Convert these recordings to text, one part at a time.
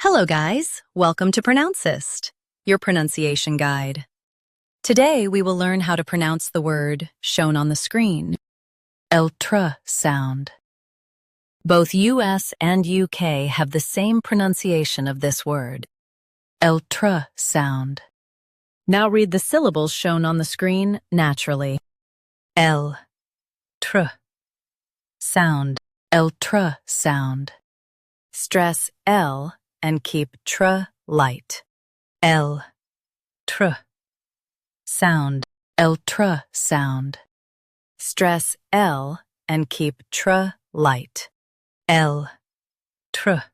Hello guys, welcome to Pronouncist, your pronunciation guide. Today we will learn how to pronounce the word shown on the screen, ultrasound. Both US and UK have the same pronunciation of this word, ultrasound. Now read the syllables shown on the screen naturally. L, tr, sound, ultrasound. Stress L and keep tr light. L, tr, sound, ultrasound. Stress L and keep tr light. L, tr,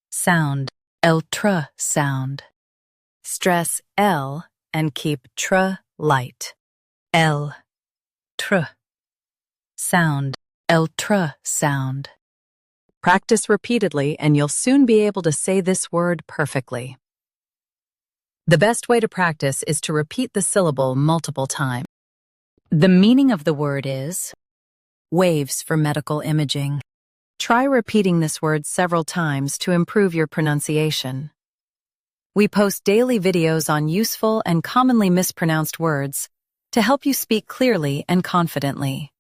sound, ultrasound. Stress L and keep tr light. L, tr, sound, ultrasound. Practice repeatedly and you'll soon be able to say this word perfectly. The best way to practice is to repeat the syllable multiple times. The meaning of the word is waves for medical imaging. Try repeating this word several times to improve your pronunciation. We post daily videos on useful and commonly mispronounced words to help you speak clearly and confidently.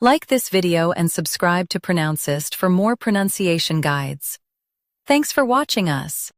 Like this video and subscribe to Pronouncist for more pronunciation guides. Thanks for watching us.